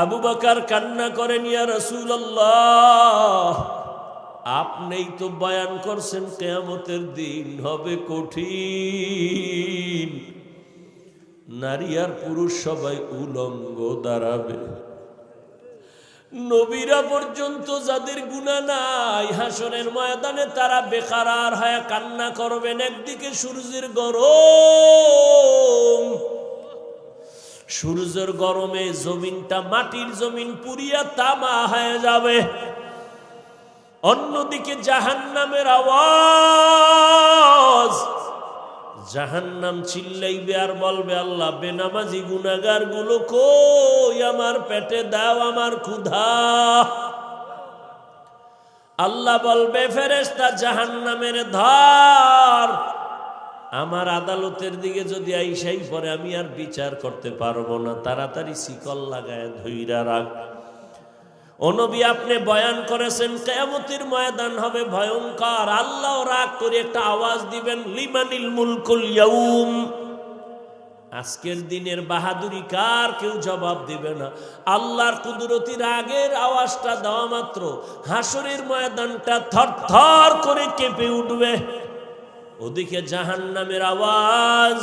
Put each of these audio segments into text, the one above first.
আবু বকর কান্না করেন, ইয়া রাসূলুল্লাহ, আপনিই তো বয়ান করছেন কিয়ামতের দিন হবে কঠিন, নারী আর পুরুষ সবাই উলঙ্গ দাঁড়াবে। নবীরা পর্যন্ত যাদের গুনাহ নাই, হাসরের ময়দানে তারা বেকারার হয়ে কান্না করবেন। একদিকে সূর্যের গরম, সূর্যের গরমে জমিনটা, মাটির জমিন পুড়িয়া তামা হয়ে যাবে। অন্যদিকে জাহান্নামের আওয়াজ, জাহান্নাম চিল্লাইবে আর বলবে, আল্লাহ বেনামাজি গুনাহগার গুলো কই, আমার পেটে দাও আমার ক্ষুধা। আল্লাহ বলবে, ফেরেশতা জাহান্নামের ধর, আমার আদালতের দিকে যদি আইসাই পরে আমি আর বিচার করতে পারবো না, তাড়াতাড়ি শিকল লাগায় ধইরা রাখ। ও নবী, আপনি বয়ান করেছেন কিয়ামতের ময়দান হবে ভয়ঙ্কর। আল্লাহ রাগ করে একটা আওয়াজ দিবেন, লিমানিল মুলকুল ইয়াউম, আজকের দিনের বাহাদুরি কার? কেউ জবাব দিবে না। আল্লাহর কুদরতি রাগের আওয়াজটা দেওয়া মাত্র হাসরের ময়দানটা থরথর করে কেঁপে উঠবে। ওদিকে জাহান্নামের আওয়াজ,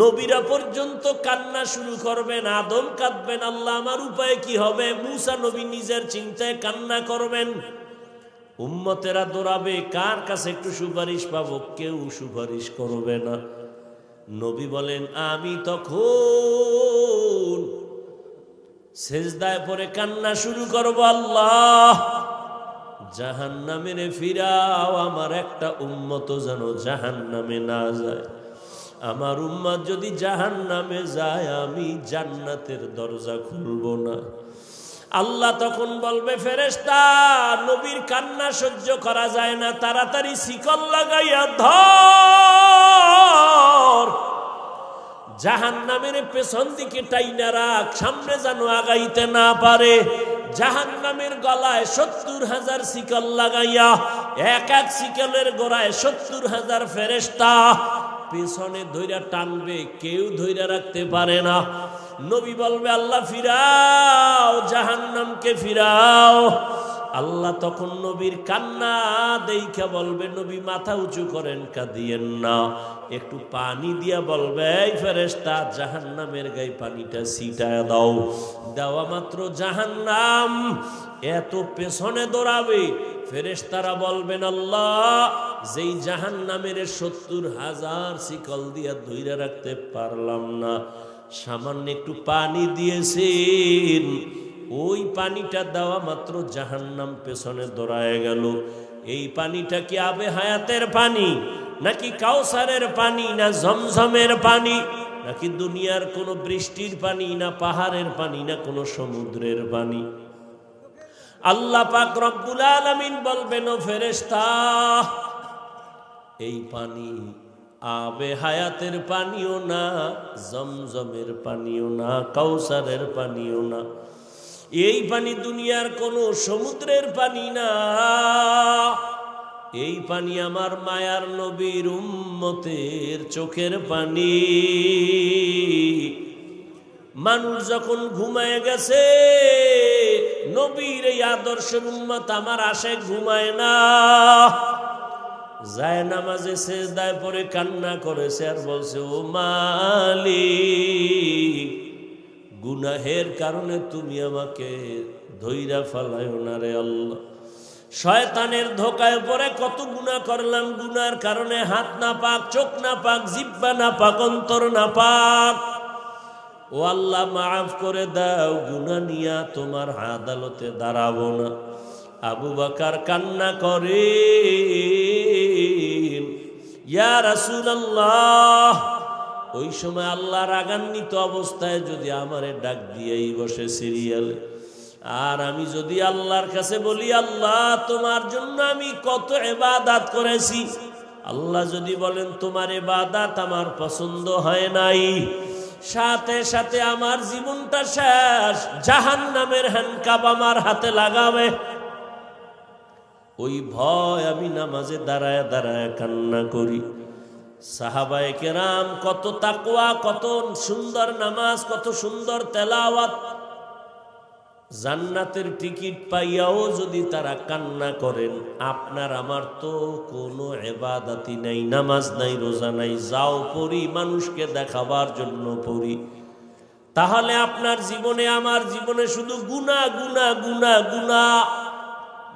নবীরা পর্যন্ত কান্না শুরু করবেন, আদম কাঁদবেন, আল্লাহ আমার উপায় কি হবে। মুসা নবী নিজের চিন্তায় কান্না করবেন, উম্মতেরা দৌড়াবে, কার কাছে একটু সুপারিশ পাবো, কেউ সুপারিশ করবে না। নবী বলেন, আমি তখন সেজদায় পড়ে কান্না শুরু করব, আল্লাহ জাহান্নামে ফিরাও, আমার একটা উম্মত যেন জাহান্নামে না যায়। আমার উম্মত যদি জাহান্নামে যায়, আমি জান্নাতের দরজা খুলব না। আল্লাহ তখন বলবে, ফেরেশতা নবীর কান্না সহ্য করা যায় না, তাড়াতাড়ি শিকল লাগাইয়া ধর, জাহান্নামের পেছন দিকে টাইনা রাখ, সামনে যেন আগাইতে না পারে। জাহান্নামের গলায় ৭০,০০০ শিকল লাগাইয়া, এক এক শিকলের গোড়ায় ৭০,০০০ ফেরেশতা পেছনে ধইরা টানবে, কেউ ধইরা রাখতে পারে না। নবী বলবে, আল্লাহ ফিরাও, জাহান্নামকে ফিরাও। আল্লাহ তখন নবীর কান্না দেইখা বলবে, নবী মাথা উঁচু করেন, কাঁদিয়েন না। একটু পানি দিয়া বলবে, এই ফেরেশতা জাহান্নামের গায়ে পানিটা ছিটায় দাও। দেওয়া মাত্র জাহান্নাম এত পেছনে দৌড়াবে, ফেরেশতারা বলবেন, আল্লাহ যেই জাহান্নামের ৭০,০০০ শিকল দিয়া ধইরা রাখতে পারলাম না, সামান্য একটু পানি দিয়েছেন, ওই পানিটা দেওয়া মাত্র জাহান্নাম পেছনে দৌড়ায় গেল। এই পানিটা কি আবে হায়াতের পানি, নাকি কাউসারের পানি, না ঝমঝমের পানি, নাকি দুনিয়ার কোনো বৃষ্টির পানি, না পাহাড়ের পানি, না কোনো সমুদ্রের পানি? আল্লাহ পাক রব্বুল আলামিন বলবেন, ও ফেরেশতা, এই পানি আবে হায়াতের পানিও না, জমজমের পানিও না, কাউসারের পানিও না, এই পানি দুনিয়ার কোনো সমুদ্রের পানি না, এই পানি আমার মায়ার নবীর উম্মতের চোখের পানি। মানুষ যখন ঘুমায় গেছে, নবীর এই আদর্শের উম্মত আমার আশে ঘুমায় না, যায় নামাজে সেজদায় পড়ে কান্না করেছে আর বলছে, ও মালিক, গুনাহের কারণে তুমি আমাকে ধইরা ফালায়ো না রে আল্লাহ। শয়তানের ধোকায় পড়ে কত গুনাহ করলাম, গুনার কারণে হাত না পাক, চোখ না পাক, জিহ্বা না পাক, অন্তর না পাক। ও আল্লাহ মাফ করে দাও, গুনাহ নিয়া তোমার আদালতে দাঁড়াবো না। আবু বকর কান্না করে, ইয়া রাসূলুল্লাহ, ওই সময় আল্লাহ রাগান্বিত অবস্থায় যদি আমারে ডাক দিয়েই বসে সিরিয়ালে, আর আমি যদি আল্লাহর কাছে বলি, আল্লাহ তোমার জন্য আমি কত ইবাদত করেছি, আল্লাহ যদি বলেন তোমার ইবাদত আমার পছন্দ হয় নাই, সাথে সাথে আমার জীবনটা শেষ, জাহান্নামের হ্যান্ডকাপ আমার হাতে লাগাবে। ওই ভয় আমি নামাজে দাঁড়ায় দাঁড়ায় কান্না করি। সাহাবায়ে কেরাম কত তাকওয়া, কত সুন্দর নামাজ, কত সুন্দর তেলাওয়াত, জান্নাতের টিকিট পাইয়াও যদি তারা কান্না করেন, আপনার আমার তো কোনো ইবাদতই নাই, নামাজ নাই, রোজা নাই, যাও পড়ি মানুষকে দেখাবার জন্য পড়ি, তাহলে আপনার জীবনে আমার জীবনে শুধু গুনাহ গুনাহ গুনাহ গুনাহ।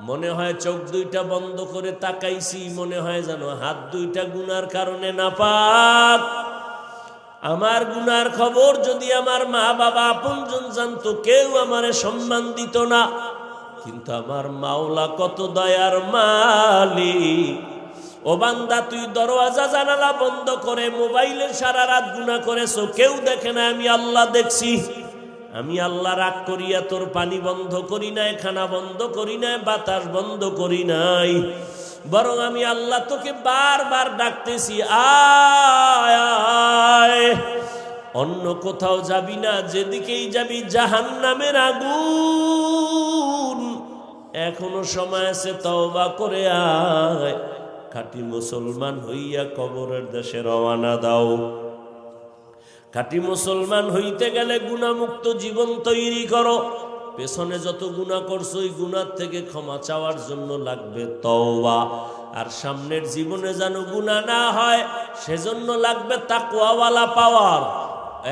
মনে হয় চোখ দুইটা বন্ধ করে তাকাইছি, মনে হয় যেন হাত দুইটা গুনার কারণে নাপাক। আমার গুনার খবর যদি আমার মা বাবা আপনজন জানতো, কেউ আমারে সম্মান দিত না। কিন্তু আমার মাওলা কত দয়ার মালিক। ও বান্দা, তুই দরওয়াজা জানালা বন্ধ করে মোবাইলে সারা রাত গুনাহ করেছো, কেউ দেখে না, আমি আল্লাহ দেখছি। আমি আল্লাহ রাগ করিয়া তোর পানি বন্ধ করি নাই, খানা বন্ধ করি নাই, বাতাস বন্ধ করি নাই, বরং আমি আল্লাহ তোকে বারবার ডাকতেছি, আয় আয়। অন্য কোথাও যাবি না, যেদিকেই যাবি জাহান্নামের আগুন। এখনো সময় আছে, তওবা করে আয়। খাঁটি মুসলমান হইয়া কবরের দেশে রওনা দাও। খাঁটি মুসলমান হইতে গেলে গুনাহমুক্ত জীবন তৈরি করো। পেছনে যত গুনাহ করছো, ওই গুনাহ থেকে ক্ষমা চাওয়ার জন্য লাগবে তওবা। আর সামনের জীবনে যেন গুনাহ না হয়, সেজন্য লাগবে তাকওয়াওয়ালা পাওয়ার।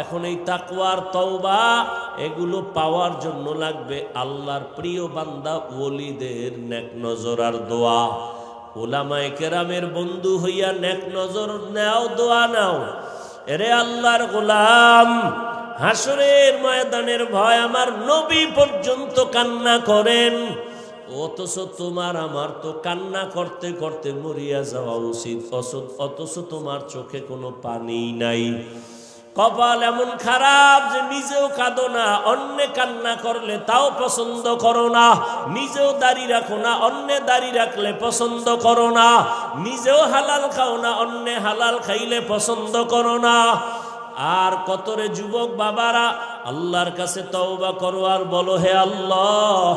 এখন এই তাকওয়ার তওবা এগুলো পাওয়ার জন্য লাগবে আল্লাহর প্রিয় বান্দা ওলিদের নেক নজর আর দোয়া। উলামায়ে কেরামের বন্ধু হইয়া নেক নজর নাও, দোয়া নাও। এরে আল্লাহর গোলাম, হাসরের ময়দানের ভয় আমার নবী পর্যন্ত কান্না করেন, অথচ তোমার আমার তো কান্না করতে করতে মরিয়া যাওয়া উচিত, অথচ তোমার চোখে কোনো পানি নাই। কপাল এমন খারাপ যে নিজেও কাঁদো না, অন্যে কান্না করলে তাও পছন্দ করো না। নিজেও দাড়ি রাখো না, অন্যে দাড়ি রাখলে পছন্দ করো না। নিজেও হালাল খাও না, অন্যে হালাল খাইলে পছন্দ করো না। আর কতরে যুবক বাবারা আল্লাহর কাছে তওবা করো আর বলো, হে আল্লাহ,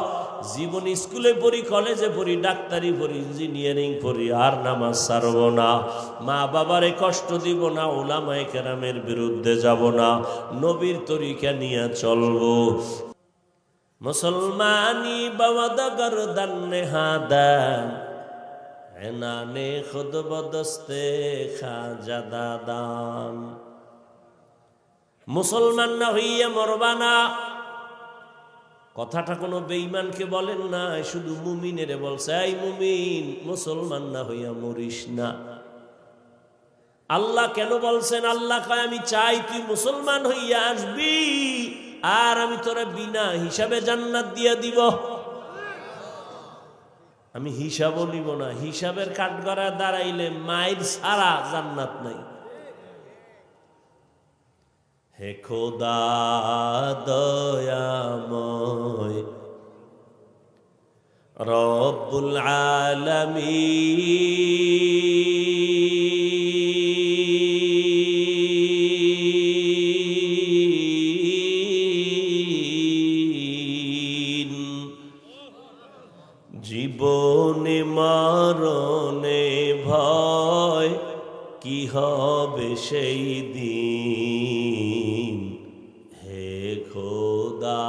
জীবন স্কুলে পড়ি, কলেজে পড়ি, ডাক্তারি পড়ি, ইঞ্জিনিয়ারিং পড়ি, আর নামাজ ছাড়ব না, মা বাবারে কষ্ট দিব না, উলামায়ে কেরামের বিরুদ্ধে যাব না, নবীর তরিকা নিয়ে চলব। মুসলমানি বাওয়াদা গরদান নেহাদান, এনানে খুদ বদস্তে খাজা দাদান। মুসলমান না হইয়া মরবা না, কথাটা কোনো বেঈমানকে বলেন না, শুধু মুমিনেরে বলছে, এই মুমিন, মুসলমান না হইয়া মরিস না। আল্লাহ কেন বলছেন? আল্লাহ কয়, আমি চাই তুই মুসলমান হইয়া আসবি, আর আমি তোরা বিনা হিসাবে জান্নাত দিয়া দিব। আমি হিসাবও নিব না। হিসাবের কাঠগড়ায় দাঁড়াইলে মায়ের ছাড়া জান্নাত নাই। হে খোদা দয়াময় রব্বুল আলামিন, জীবনে মরণে ভয়, কি হবে সেই দিন। হে খোদা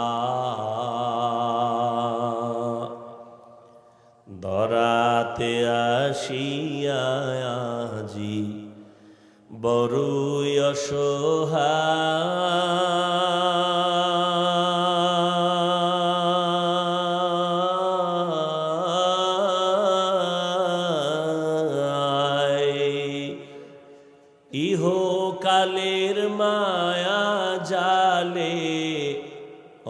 দরাতে আসিয়া আজি বড়ই অসহায়, ইহকালের মায়া জালে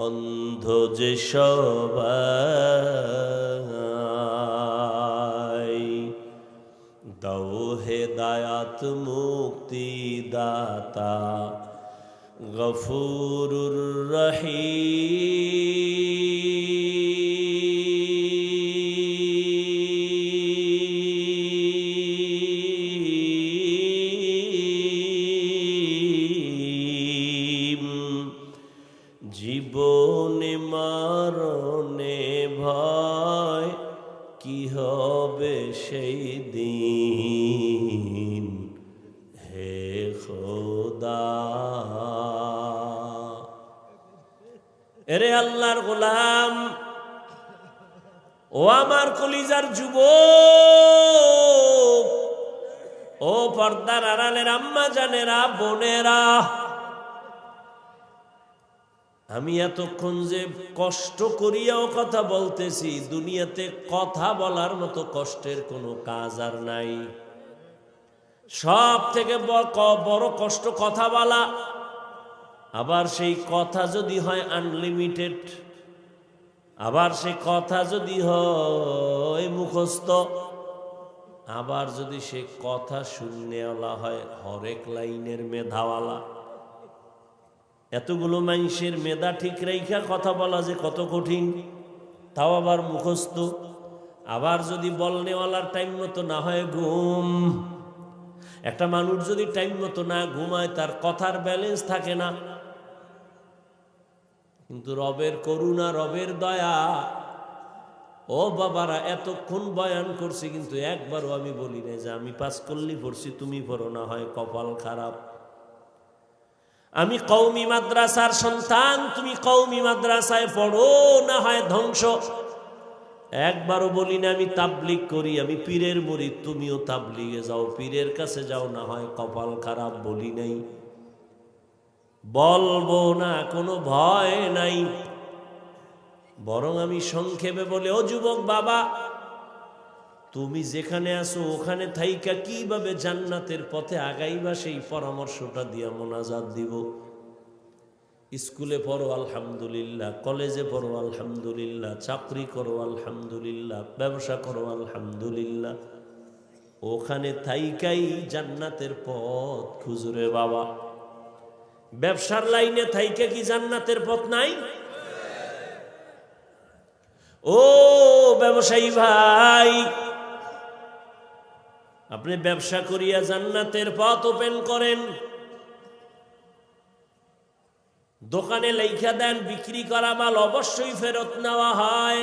অন্ধ যে সবাই। দাও হেদায়াত মুক্তি দাতা গফুরুর রহিম, জীবনে মরণে ভয়, কি হবে সেই দিন। হে খোদা এরে আল্লাহর গোলাম, ও আমার কলিজার যুবক, ও পর্দার আড়ালের আম্মা জানেরা, বোনেরা, আমি এতক্ষণ যে কষ্ট করিয়াও কথা বলতেছি, দুনিয়াতে কথা বলার মতো কষ্টের কোনো কাজ আর নাই। সব থেকে বড় কষ্ট কথা বলা, আবার সেই কথা যদি হয় আনলিমিটেড, আবার সেই কথা যদি হয় মুখস্থ, আবার যদি সে কথা শূন্যওয়ালা হয় হরেক লাইনের মেধাওয়ালা। এতগুলো মানুষের মেধা ঠিক রেখা কথা বলা যে কত কঠিন, তাও আবার মুখস্থ। আবার যদি বলনেওয়ালার টাইম মতো না হয় ঘুম, একটা মানুষ যদি টাইম মতো না ঘুমায় তার কথার ব্যালেন্স থাকে না। কিন্তু রবের করুণা, রবের দয়া, ও বাবারা এতক্ষণ বয়ান করছি কিন্তু একবারও আমি বলি না যে আমি পাস করলি পড়ছি তুমি পড়ো না, হয় কপাল খারাপ। আমি কওমি মাদ্রাসার সন্তান, তুমি কওমি মাদ্রাসায় পড়ো, না হয় ধ্বংস। একবারও বলি না আমি তাবলিগ করি, আমি পীরের মুরিদ, তুমিও তাবলিগে যাও, পীরের কাছে যাও, না হয় কপাল খারাপ। বলি নাই, বলবো না, কোনো ভয় নাই। বরং আমি সংক্ষেপে বলে, ও যুবক বাবা, তুমি যেখানে আছো ওখানে থাইকা কিভাবে জান্নাতের পথে আগাইবা সেই পরামর্শটা দিয়া মোনাজাত দিব। স্কুলে পড়ো আলহামদুলিল্লাহ, কলেজে পড়ো আলহামদুলিল্লাহ, চাকরি করো আলহামদুলিল্লাহ, ব্যবসা করো আলহামদুলিল্লাহ, ওখানে থাইকাই জান্নাতের পথ খুঁজরে বাবা। ব্যবসার লাইনে থাইকা কি জান্নাতের পথ নাই? ও ব্যবসায়ী ভাই, আপনি ব্যবসা করিয়া জান্নাতের পথ ওপেন করেন। দোকানে লেখা দেন বিক্রি করা মাল অবশ্যই ফেরত নেওয়া হয়,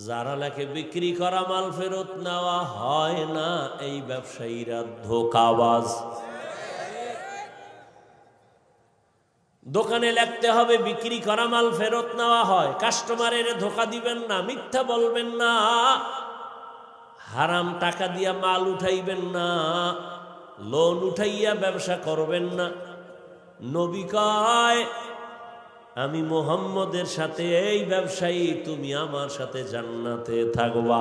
যারা লেখে বিক্রি করা মাল ফেরত নেওয়া হয় না, এই ব্যবসায়ীরা ধোঁকাবাজ। দোকানে লিখতে হবে বিক্রি করা মাল ফেরত নেওয়া হয়। কাস্টমারের ধোঁকা দিবেন না, মিথ্যা বলবেন না, হারাম টাকা দিয়া মাল উঠাইবেন না, লোন উঠাইয়া ব্যবসা করবেন না। নবী কয়, আমি মুহাম্মদের সাথে এই ব্যবসায়ী, তুমি আমার সাথে জান্নাতে থাকবা।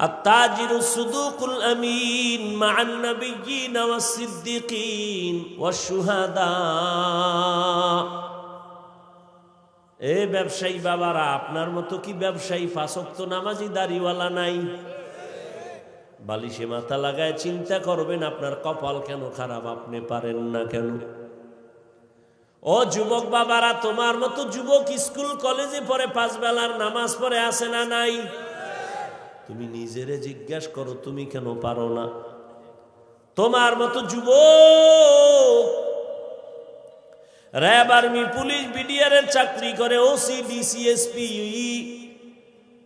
আত-তাজিরু সুদুকুল আমিন মা'আন নাবিয়্যিন ওয়াস সিদ্দিকিন ওয়াশ শুহাদা। এ ব্যবসায়ী বাবারা, আপনার মতো কি ব্যবসায়ী পাঁচ ওয়াক্ত নামাজি দাড়িওয়ালা নাই? বালিশে মাথা লাগায় চিন্তা করবেন আপনার কপাল কেন খারাপ, আপনি পারেন না কেন? ও যুবক বাবারা, তোমার মতো যুবক স্কুল কলেজে পড়ে, পাঁচ বেলার নামাজ পড়ে, আছে না নাই? তুমি নিজেরে জিজ্ঞাসা করো, তুমি কেন পারো না? তোমার মতো যুবক র্যাব, আর্মি, পুলিশ, বিডিআর এর চাকরি করে, OC, DC, SP,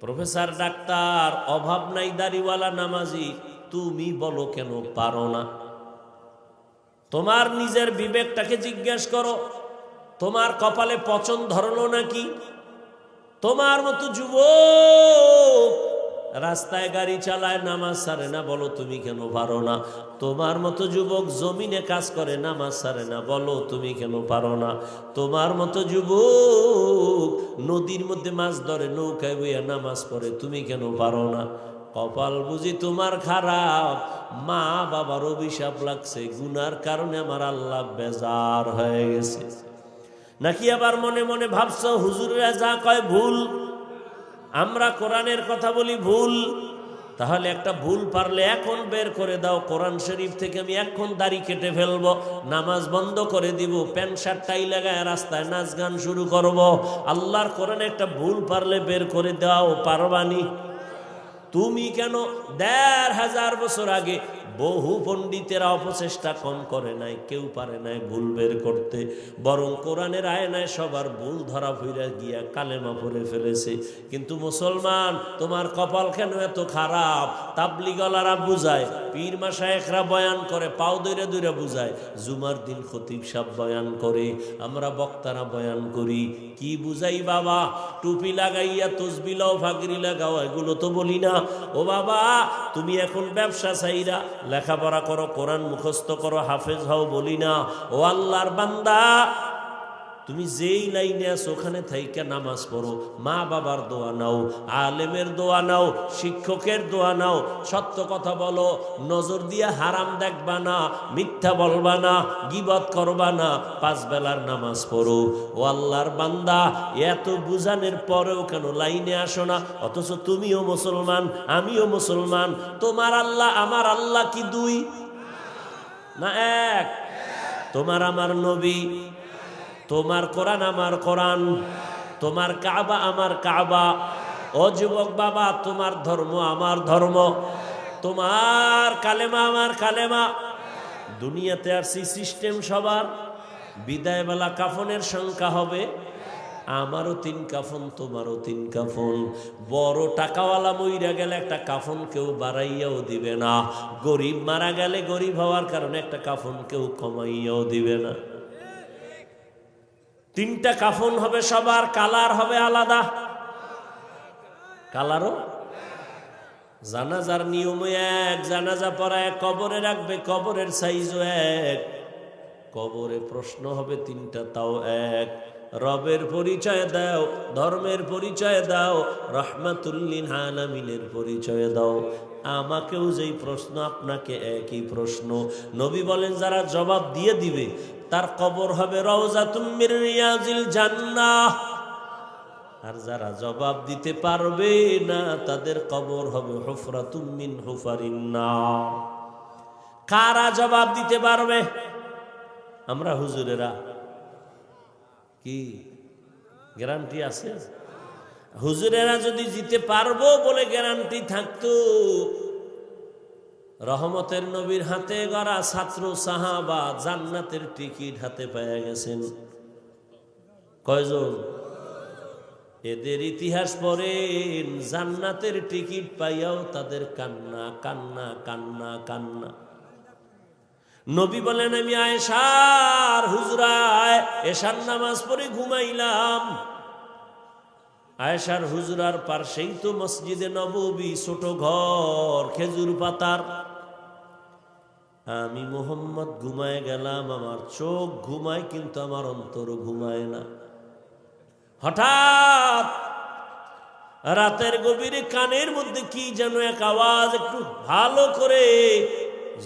professor, doctor, অভাব নাই, দাড়িওয়ালা, নামাজি, তুমি বলো কেন পারো না? তোমার নিজের বিবেকটাকে জিজ্ঞাসা করো, তোমার কপালে পচন ধরলো নাকি? তোমার মতো যুবক রাস্তায় গাড়ি চালায়, নামাজ ছাড়ে না, বলো তুমি কেন পারো না? তোমার মতো যুবক জমিনে কাজ করে, নামাজ ছাড়ে না, বলো তুমি কেন পারো না? তোমার মতো যুবক নদীর মধ্যে মাছ ধরে, নৌকায় বইয়া নামাজ পড়ে, তুমি কেন পারো না? কপাল বুঝি তোমার খারাপ, মা বাবার অভিশাপ লাগছে, গুনার কারণে আমার আল্লাহ বেজার হয়ে গেছে। নাকি আবার মনে মনে ভাবছো হুজুররা যা কয় ভুল, আমরা কোরআনের কথা বলি ভুল? তাহলে একটা ভুল পারলে এখন বের করে দাও। কোরআন শরীফ থেকে আমি এখন দাড়ি কেটে ফেলবো, নামাজ বন্ধ করে দিব, প্যান্ট শার্ট টাই লাগায় রাস্তায় নাচ গান শুরু করব। আল্লাহর কোরআনে একটা ভুল পারলে বের করে দাও, পারবানি? তুমি কেন ১৫০০ বছর আগে বহু পণ্ডিতেরা অপচেষ্টা কম করে নাই, কেউ পারে নাই ভুল বের করতে, বরং কোরআনের আয়নায় সবার ভুল ধরা ফিরে গিয়া কালেমা পড়ে ফেলেছে। কিন্তু মুসলমান, তোমার কপাল কেন এত খারাপ? তাবলিগলারা বুঝায়, পীর মাশায়েখরা বয়ান করে, পাও দইরা দইরা বুঝায়, জুমার দিন খতিব সাহেব বয়ান করে, আমরা বক্তারা বয়ান করি, কি বুঝাই বাবা? টুপি লাগাইয়া তসবিহ লাও, ফাগরি লাগাও, এগুলো তো বলি না। ও বাবা, তুমি এখন ব্যবসা চাইরা লেখাপড়া করো, কোরআন মুখস্থ করো, হাফেজ হও, বলি না। ও আল্লাহর বান্দা, তুমি যেই লাইনে আছো ওখানে থাইকা নামাজ পড়ো, মা বাবার দোয়া নাও, আলেমের দোয়া নাও, শিক্ষকের দোয়া নাও, সত্য কথা বলো, নজর দিয়া হারাম দেখবা না, মিথ্যা বলবা না, গীবত করবা না, 5 বেলার নামাজ পড়ো। ও আল্লাহর বান্দা, এত বুঝানোর পরেও কেন লাইনে আসো না? অথচ তুমিও মুসলমান, আমিও মুসলমান। তোমার আল্লাহ আমার আল্লাহ কি 2 না 1? তোমার আমার নবী, তোমার কোরআন আমার কোরআন, তোমার কাবা আমার কাবা। ও যুবক বাবা, তোমার ধর্ম আমার ধর্ম, তোমার কালেমা আমার কালেমা। দুনিয়াতে আসছি সিস্টেম সবার, বিদায়বেলা কাফনের সংখ্যা হবে, আমারও 3 কাফন, তোমারও 3 কাফন। বড় টাকাওয়ালা মইরা গেলে একটা কাফন কেউ বাড়াইয়াও দিবে না, গরিব মারা গেলে গরিব হওয়ার কারণে একটা কাফন কেউ কমাইয়াও দিবে না। 3টা কাফন হবে সবার, কালার হবে আলাদা। কালারও জানাজার নিয়ম এক, জানাজা পড়ায় কবরে রাখবে, কবরের সাইজও এক। কবরে প্রশ্ন হবে 3টা, তাও এক। রবের পরিচয় দাও, ধর্মের পরিচয় দাও, রাহমাতুল লিল আলামিনের পরিচয় দাও। আমাকেও যেই প্রশ্ন, আপনাকে একই প্রশ্ন। নবী বলেন, যারা জবাব দিয়ে দিবে তার কবর হবে রাউযাতুম মির রিয়াজিল জান্নাহ, আর যারা জবাব দিতে পারবে না তাদের কবর হবে হুফরাতুম মিন হুফারিন নার। কারা জবাব দিতে পারবে? আমরা হুজুরেরা। কি গ্যারান্টি আছে? হুজুরেরা যদি দিতে পারবো বলে গ্যারান্টি থাকতো, রহমতের নবীর হাতে গড়া ছাত্র সাহাবা জান্নাতের টিকিট হাতে পেয়ে গেছেন। কয়জন? এদের ইতিহাস পড়েন, জান্নাতের টিকিট পাইয়াও তাদের কান্না কান্না কান্না কান্না। নবী বলেন, আমি আয়েশার হুজরায় এশার নামাজ পড়ে ঘুমাইলাম। আয়েশার হুজরার পাশেই তো মসজিদে নববী, ছোট ঘর, খেজুর পাতার। আমি মোহাম্মদ ঘুমায় গেলাম, আমার চোখ ঘুমায় কিন্তু আমার অন্তর ঘুমায় না। হঠাৎ রাতের গভীরে কানের মধ্যে কি যেন এক আওয়াজ, একটু ভালো করে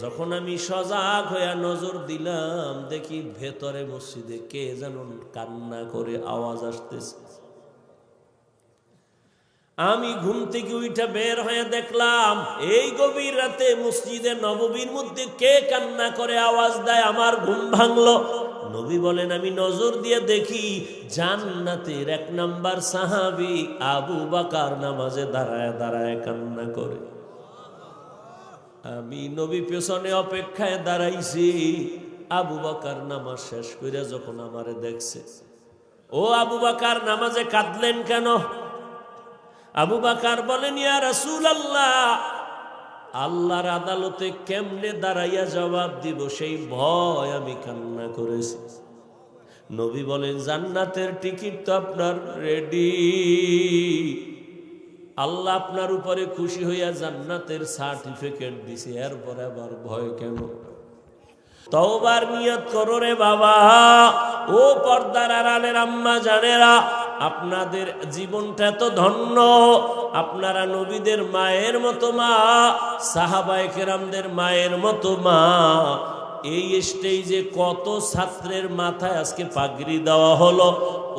যখন আমি সজাগ হয়ে নজর দিলাম, দেখি ভেতরে মসজিদে কে যেন কান্না করে আওয়াজ আসতেছে। আমি ঘুম থেকে উঠে বের হয়ে দেখলাম, এই গভীর রাতে মসজিদে নববীর মধ্যে কে কান্না করে আওয়াজ দেয়। আমার ঘুম ভাঙলো। নবী বলেন, আমি নজর দিয়ে দেখি জান্নাতের 1 নাম্বার সাহাবী আবু বকর নামাজে দাঁড়ায় দাঁড়ায় কান্না করে। আমি নবী পেছনে অপেক্ষায় দাঁড়াইছি। আবু বকর নামাজ শেষ করে যখন আমারে দেখছে, ও আবু বকর নামাজে কাঁদলেন কেন? আবু বকর বলেন, ইয়া রাসূলুল্লাহ, আল্লাহর আদালতে কেমনে দাঁড়াইয়া জবাব দিব সেই ভয় আমি কান্না করেছি। নবী বলেন, জান্নাতের টিকিট তো আপনার রেডি, আল্লাহ আপনার উপরে খুশি হইয়া জান্নাতের সার্টিফিকেট দিছে, এরপরে আবার ভয় কেন? তওবার নিয়ত করো রে বাবা। ও পর্দার আড়ালের আম্মা জানেরা, আপনাদের জীবনটা তো ধন্য। আপনারা নবীদের মায়ের মতো মা, সাহাবায়ে কেরামদের মায়ের মতো মা। এই স্টেজে কত ছাত্রের মাথায় আজকে পাগড়ি দেওয়া হলো,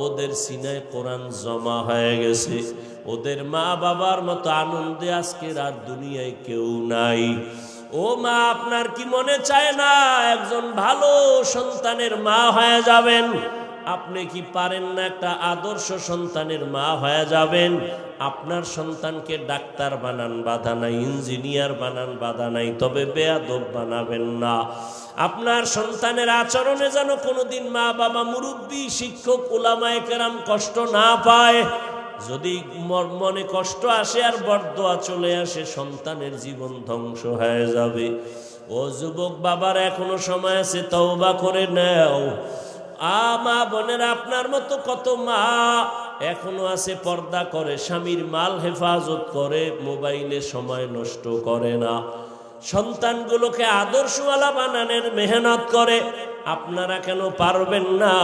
ওদের সিনায় কোরআন জমা হয়ে গেছে। ওদের মা বাবার মতো আনন্দে আজকের আর দুনিয়ায় কেউ নাই। ও মা, আপনার কি মনে চায় না একজন ভালো সন্তানের মা হয়ে যাবেন? আপনি কি পারেন না একটা আদর্শ সন্তানের মা হয়ে যাবেন? আপনার সন্তানকে ডাক্তার বানান, বাধা নাই, ইঞ্জিনিয়ার বানান, বাধা নাই, তবে বেয়াদব বানাবেন না। আপনার সন্তানের আচরণে যেন কোনোদিন মা বাবা, মুরব্বী, শিক্ষক, উলামায়ে কেরাম কষ্ট না পায়। যদি মনে কষ্ট আসে আর বরদোয়া চলে আসে, সন্তানের জীবন ধ্বংস হয়ে যাবে। ও যুবক বাবার, এখনো সময় আছে, তওবা করে নাও। মা বোনেরা, আপনার মতো কত মা এখনো আছে, পর্দা করে, স্বামীর মাল হেফাজত করে, মোবাইলে সময় নষ্ট করে না, সন্তানগুলোকে আদর্শওয়ালা বানানোর মেহনত করে। আপনারা কেন পারবেন না?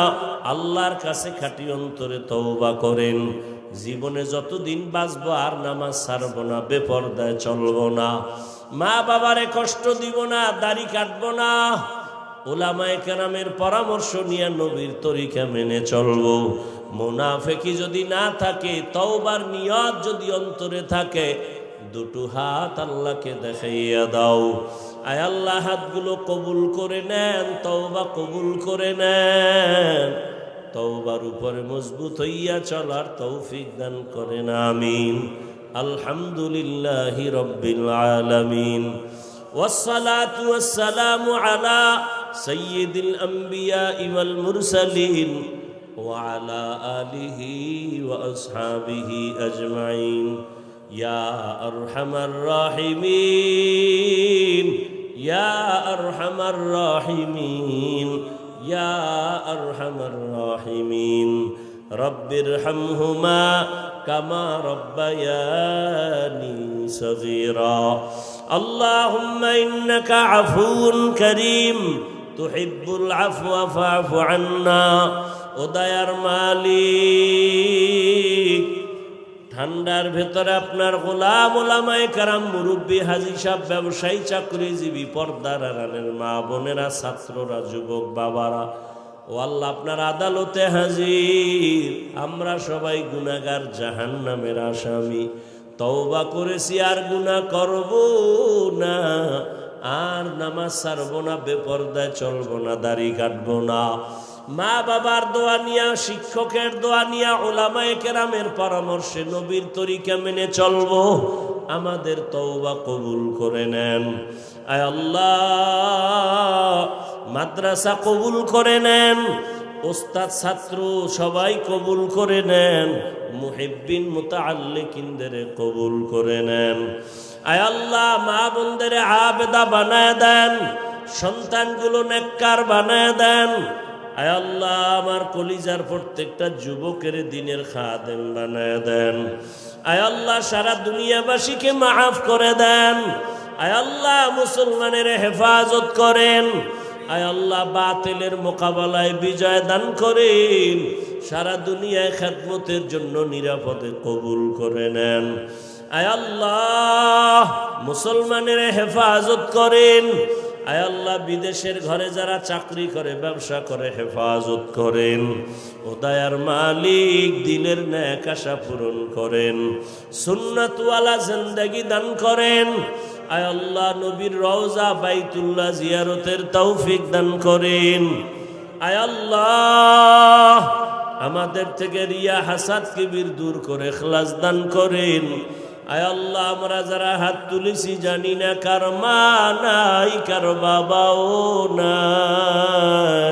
আল্লাহর কাছে খাঁটি অন্তরে তওবা করেন। জীবনে যতদিন বাঁচবো আর নামাজ ছাড়ব না, বেপরদায় চলব না, মা বাবারে কষ্ট দিব না, দাড়ি কাটবো না, উলামায়ে কেরামের পরামর্শ নিয়ে নবীর তরিকা মেনে চলবো। মুনাফিকি যদি না থাকে, তওবার নিয়ত যদি অন্তরে থাকে, দুটো হাত আল্লাহকে দেখাইয়া দাও। আয় আল্লাহ, হাতগুলো কবুল করে নেন, তওবা কবুল করে নেন, তওবার উপরে মজবুত হইয়া চলার তৌফিক দান করেন, আমিন। আলহামদুলিল্লাহি রাব্বিল আলামিন, ওয়াসসালাতু ওয়াসসালামু আলা সাইয়্যিদিল আমবিয়া ওয়াল মুরসালিন ওয়া আলা আলিহি ওয়া আসহাবিহি আজমাইন। ইয়া আরহামার রাহিমিন, ইয়া আরহামার রাহিমিন, ইয়া আরহামার রাহিমিন। রব্বিরহামহুমা কামা রব্বায়ানি সগীরা। আল্লাহুম্মা ইন্নাকা আফুউন কারীম তুহিব্বুল আফওয়া ফা'ফু আন্না। ও দয়ার মালিক, ঠান্ডার ভেতরে আপনার গোলাম, ওলামায়ে কেরাম, মুরব্বী, হাজী সাহেব, ব্যবসায়ী, চাকরিজীবী, পর্দার আড়ালের মা বোনেরা, ছাত্ররা, যুবক বাবারা, ও আল্লাহ, আপনার আদালতে হাজির। আমরা সবাই গুনাহগার, জাহান্নামের আসামি। তওবা করেছি, আর গুনাহ করব না, আর নামাজ ছাড়ব না, বেপরদায় চলব না, দাড়ি কাটব না। মা বাবার দোয়া নিয়া, শিক্ষকের দোয়া নিয়া, উলামায়ে কেরামের পরামর্শে নবীর তরিকা মেনে চলব। আমাদের তওবা কবুল করে নেন। আয় আল্লাহ, মাদ্রাসা কবুল করে নেন, ওস্তাদ ছাত্র সবাই কবুল করে নেন, মুহিব্বিন মুতাআল্লিকিনদের কবুল করে নেন। আয় আল্লাহ, মা বোনদের আবেদা বানায় দেন, সন্তানগুলো নেককার বানায় দেন। আয় আল্লাহ, আমার কলিজার প্রত্যেকটা যুবকের দিনের খাদেম বানায় দেন। আয় আল্লাহ, সারা দুনিয়াবাসীকে মাফ করে দেন। আয় আল্লাহ, মুসলমানের হেফাজত করেন। আয় আল্লাহ, বাতিলের মোকাবেলায় বিজয় দান করেন। সারা দুনিয়ায় খেদমতের জন্য নিরাপদে কবুল করে নেন। আয় আল্লাহ, মুসলমানের হেফাজত করেন। আয় আল্লাহ, বিদেশের ঘরে যারা চাকরি করে, ব্যবসা করে, হেফাজত করেন। ও দয়ার মালিক, দিলের নেক আশা পূরণ করেন, সুন্নাতওয়ালা জিন্দেগি দান করেন। আয় আল্লাহ, নবীর রওজা বাইতুল্লাহ জিয়ারতের তৌফিক দান করেন। আয় আল্লাহ, আমাদের থেকে রিয়া, হাসাদ, কিবির দূর করে ইখলাস দান করেন। আয় আল্লাহ, আমরা যারা হাত তুলেছি, জানি না কার মা নাই, কার বাবাও নাই।